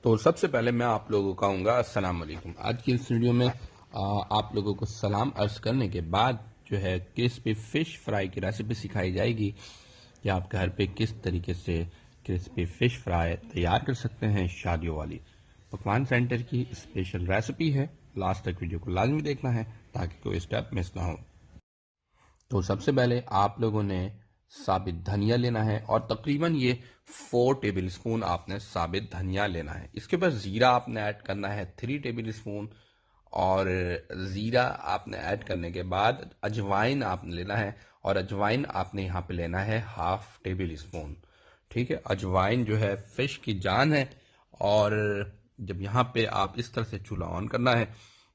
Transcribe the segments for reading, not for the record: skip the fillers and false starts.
तो सबसे पहले मैं आप लोगों को कहूँगा अस्सलाम वालेकुम। आज की इस वीडियो में आप लोगों को सलाम अर्ज करने के बाद जो है क्रिस्पी फ़िश फ्राई की रेसिपी सिखाई जाएगी कि आप घर पे किस तरीके से क्रिस्पी फ़िश फ्राई तैयार कर सकते हैं। शादियों वाली पकवान सेंटर की स्पेशल रेसिपी है। लास्ट तक वीडियो को लाजमी देखना है ताकि कोई स्टेप मिस ना हो। तो सबसे पहले आप लोगों ने साबित धनिया लेना है और तकरीबन ये 4 टेबल स्पून आपने साबित धनिया लेना है। इसके ऊपर ज़ीरा आपने ऐड करना है 3 टेबल स्पून, और ज़ीरा आपने ऐड करने के बाद अजवाइन आपने लेना है और अजवाइन आपने यहाँ पे लेना है 1/2 टेबल स्पून। ठीक है, अजवाइन जो है फिश की जान है। और जब यहाँ पे आप इस तरह से चूल्हा ऑन करना है,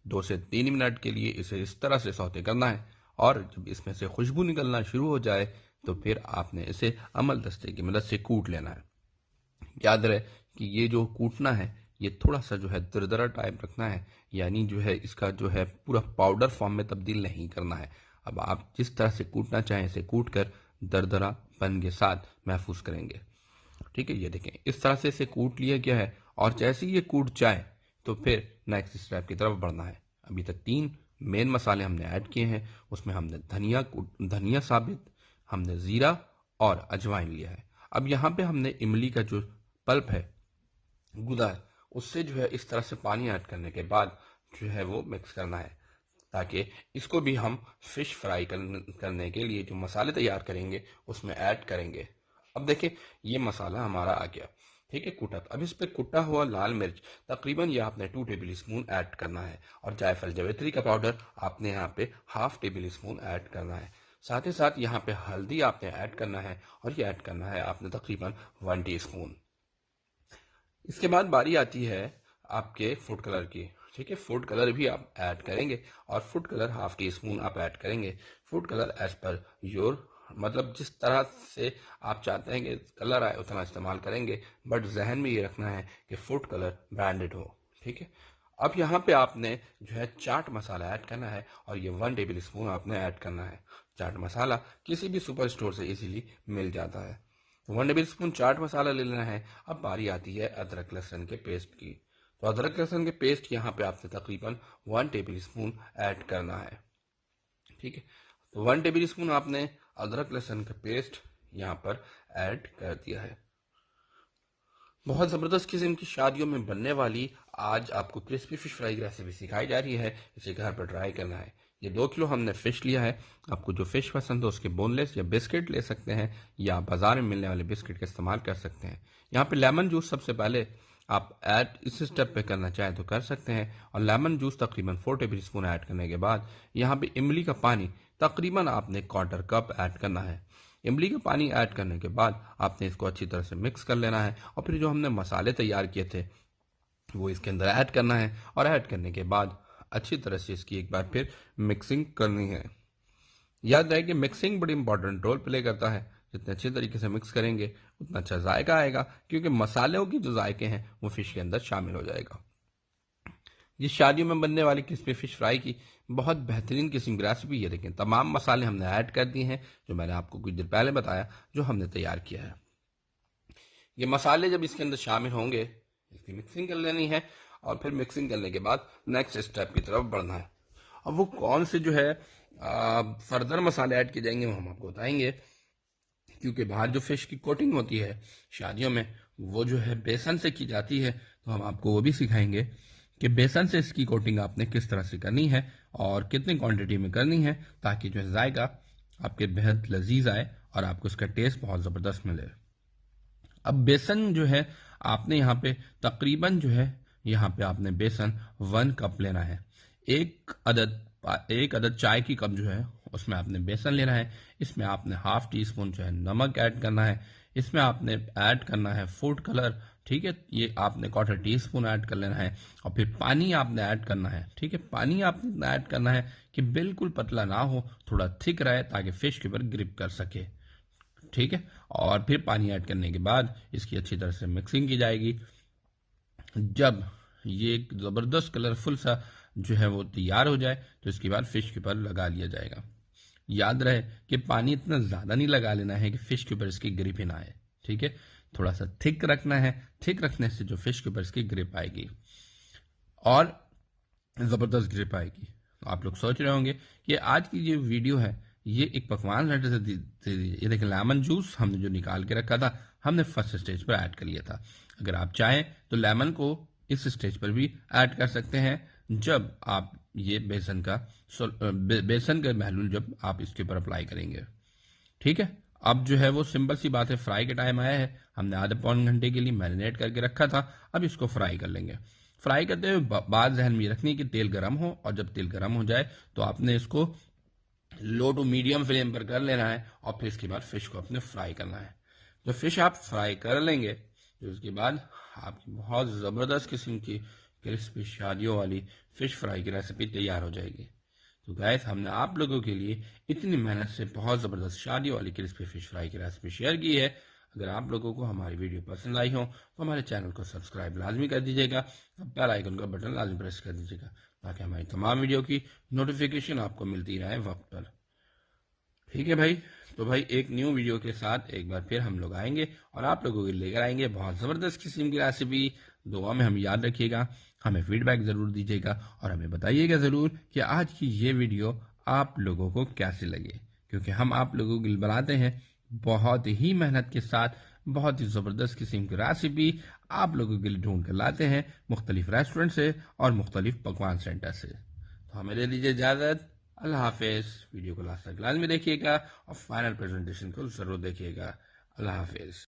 2 से 3 मिनट के लिए इसे इस तरह से सौते करना है। और जब इसमें से खुशबू निकलना शुरू हो जाए तो फिर आपने इसे अमल दस्ते की मदद से कूट लेना है। याद रहे कि ये जो कूटना है ये थोड़ा सा जो है दरदरा टाइप रखना है, यानी जो है इसका जो है पूरा पाउडर फॉर्म में तब्दील नहीं करना है। अब आप जिस तरह से कूटना चाहें इसे कूट कर दरदरापन के साथ महफूज करेंगे। ठीक है, ये देखें इस तरह से इसे कूट लिया गया है। और जैसे ही ये कूट जाए तो फिर नेक्स्ट स्टेप की तरफ बढ़ना है। अभी तक 3 मेन मसाले हमने ऐड किए हैं। उसमें हमने धनिया साबित, हमने ज़ीरा और अजवाइन लिया है। अब यहाँ पे हमने इमली का जो पल्प है, गुदा है, उससे जो है इस तरह से पानी ऐड करने के बाद जो है वो मिक्स करना है, ताकि इसको भी हम फिश फ्राई करने के लिए जो मसाले तैयार करेंगे उसमें ऐड करेंगे। अब देखें ये मसाला हमारा आ गया। ठीक है, कुटा। अब इस पे कुटा हुआ लाल मिर्च तकरीबन ये आपने 2 टेबल स्पून ऐड करना है, और जायफल जावित्री का पाउडर आपने यहाँ पे 1/2 टेबल स्पून ऐड करना है। साथ ही साथ यहाँ पे हल्दी आपने ऐड करना है, और ये ऐड करना है आपने तकरीबन 1 टीस्पून। इसके बाद बारी आती है आपके फूड कलर की। ठीक है, फूड कलर भी आप ऐड करेंगे, और फूड कलर 1/2 टीस्पून आप ऐड करेंगे। Food colour as per your, मतलब जिस तरह से आप चाहते हैं कि कलर आए उतना इस्तेमाल करेंगे, बट जहन में ये रखना है कि फूड कलर ब्रांडेड हो। ठीक है, अब यहाँ पे आपने जो है चाट मसाला ऐड करना है, और ये 1 टेबल स्पून आपने ऐड करना है। चाट मसाला किसी भी सुपर स्टोर से इजीली मिल जाता है। 1 टेबल स्पून चाट मसाला ले लेना है। अब बारी आती है अदरक लहसुन के पेस्ट की। तो अदरक लहसुन के पेस्ट यहाँ पे आपने तकरीबन 1 टेबल स्पून ऐड करना है। ठीक है, तो 1 टेबल स्पून आपने अदरक लहसुन का पेस्ट यहाँ पर ऐड कर दिया है। बहुत ज़बरदस्त किस्म की शादियों में बनने वाली आज आपको क्रिस्पी फिश फ्राई की रेसिपी सिखाई जा रही है। इसे घर पर ट्राई करना है। ये 2 किलो हमने फ़िश लिया है। आपको जो फ़िश पसंद हो उसके बोनलेस या बिस्किट ले सकते हैं, या बाज़ार में मिलने वाले बिस्किट का इस्तेमाल कर सकते हैं। यहाँ पे लेमन जूस सबसे पहले आप ऐड इस स्टेप पे करना चाहें तो कर सकते हैं। और लेमन जूस तकरीबन 4 टेबल स्पून ऐड करने के बाद यहाँ पे इमली का पानी तकरीबन आपने 1/4 कप ऐड करना है। इमली का पानी ऐड करने के बाद आपने इसको अच्छी तरह से मिक्स कर लेना है, और फिर जो हमने मसाले तैयार किए थे वो इसके अंदर ऐड करना है। और ऐड करने के बाद अच्छी तरह से इसकी एक बार फिर मिक्सिंग करनी है। याद रहे कि मिक्सिंग बड़ी इंपॉर्टेंट रोल प्ले करता है। जितने अच्छे तरीके से मिक्स करेंगे उतना अच्छा जायका आएगा, क्योंकि मसालों की जो जायके हैं वो फिश के अंदर शामिल हो जाएगा। ये शादियों में बनने वाली क्रिस्पी फिश फ्राई की बहुत बेहतरीन किस्म की रेसिपी है। लेकिन तमाम मसाले हमने ऐड कर दिए हैं जो मैंने आपको कुछ देर पहले बताया, जो हमने तैयार किया है। ये मसाले जब इसके अंदर शामिल होंगे इसकी मिक्सिंग कर लेनी है, और फिर मिक्सिंग करने के बाद नेक्स्ट स्टेप की तरफ बढ़ना है। अब वो कौन से जो है फर्दर मसाले ऐड किए जाएंगे वो हम आपको बताएंगे, क्योंकि बाहर जो फिश की कोटिंग होती है शादियों में वो जो है बेसन से की जाती है। तो हम आपको वो भी सिखाएंगे कि बेसन से इसकी कोटिंग आपने किस तरह से करनी है और कितनी क्वांटिटी में करनी है, ताकि जो है जायका आपके बेहद लजीज आए और आपको इसका टेस्ट बहुत ज़बरदस्त मिले। अब बेसन जो है आपने यहाँ पे तकरीबन जो है यहाँ पे आपने बेसन 1 कप लेना है। एक अदद चाय की कप जो है उसमें आपने बेसन लेना है। इसमें आपने 1/2 टीस्पून जो है नमक ऐड करना है। इसमें आपने ऐड करना है फूड कलर। ठीक है, ये आपने 1/4 टीस्पून ऐड कर लेना है। और फिर पानी आपने ऐड करना है। ठीक है, पानी आपने ऐड करना है कि बिल्कुल पतला ना हो, थोड़ा थिक रहे, ताकि फिश के ऊपर ग्रिप कर सके। ठीक है, और फिर पानी ऐड करने के बाद इसकी अच्छी तरह से मिक्सिंग की जाएगी। जब ये एक ज़बरदस्त कलरफुल सा जो है वो तैयार हो जाए तो इसके बाद फिश के ऊपर लगा लिया जाएगा। याद रहे कि पानी इतना ज़्यादा नहीं लगा लेना है कि फिश के ऊपर इसकी ग्रिप ही ना आए। ठीक है, थोड़ा सा थिक रखना है। थिक रखने से जो फिश के ऊपर इसकी ग्रिप आएगी और ज़बरदस्त ग्रिप आएगी। तो आप लोग सोच रहे होंगे कि आज की जो वीडियो है ये एक पकवान सेंटर से दे दीजिए। ये देखिए लेमन जूस हमने जो निकाल के रखा था हमने फर्स्ट स्टेज पर ऐड कर लिया था। अगर आप चाहें तो लेमन को इस स्टेज पर भी ऐड कर सकते हैं जब आप ये बेसन का महलूल जब आप इसके ऊपर अप्लाई करेंगे। ठीक है, अब जो है वो सिंपल सी बात है, फ्राई का टाइम आया है। हमने आधे पौन घंटे के लिए मैरिनेट करके रखा था, अब इसको फ्राई कर लेंगे। फ्राई करते हुए बात जहन में रखनी है कि तेल गर्म हो, और जब तेल गर्म हो जाए तो आपने इसको लो टू मीडियम फ्लेम पर कर लेना है और फिर इसके बाद फिश को अपने फ्राई करना है। जब फिश आप फ्राई कर लेंगे तो उसके बाद आपकी बहुत ज़बरदस्त किस्म की क्रिस्पी शादियों वाली फिश फ्राई की रेसिपी तैयार हो जाएगी। तो गाइस हमने आप लोगों के लिए इतनी मेहनत से बहुत ज़बरदस्त शादियों वाली क्रिस्पी फिश फ्राई की रेसिपी शेयर की है। अगर आप लोगों को हमारी वीडियो पसंद आई हो तो हमारे चैनल को सब्सक्राइब लाजमी कर दीजिएगा और बेल आइकन का बटन लाजमी प्रेस कर दीजिएगा ताकि हमारी तमाम वीडियो की नोटिफिकेशन आपको मिलती रहे वक्त पर। ठीक है भाई, तो भाई एक न्यू वीडियो के साथ एक बार फिर हम लोग आएंगे और आप लोगों के लिए लेकर आएंगे बहुत ज़बरदस्त किस्म की रेसिपी। दुआ में हम याद रखिएगा, हमें फीडबैक ज़रूर दीजिएगा और हमें बताइएगा ज़रूर कि आज की ये वीडियो आप लोगों को कैसी लगी, क्योंकि हम आप लोगों के लिए बनाते हैं बहुत ही मेहनत के साथ बहुत ही ज़बरदस्त किस्म की रेसिपी आप लोगों के लिए ढूंढ कर लाते हैं मुख्तलिफ रेस्टोरेंट से और मुख्तलिफ पकवान सेंटर से। तो हमें दे दीजिए इजाज़त। अल्लाह हाफिज़। वीडियो को लास्ट तक लाजमी देखिएगा और फाइनल प्रेजेंटेशन को ज़रूर देखिएगा। अल्लाह हाफिज़।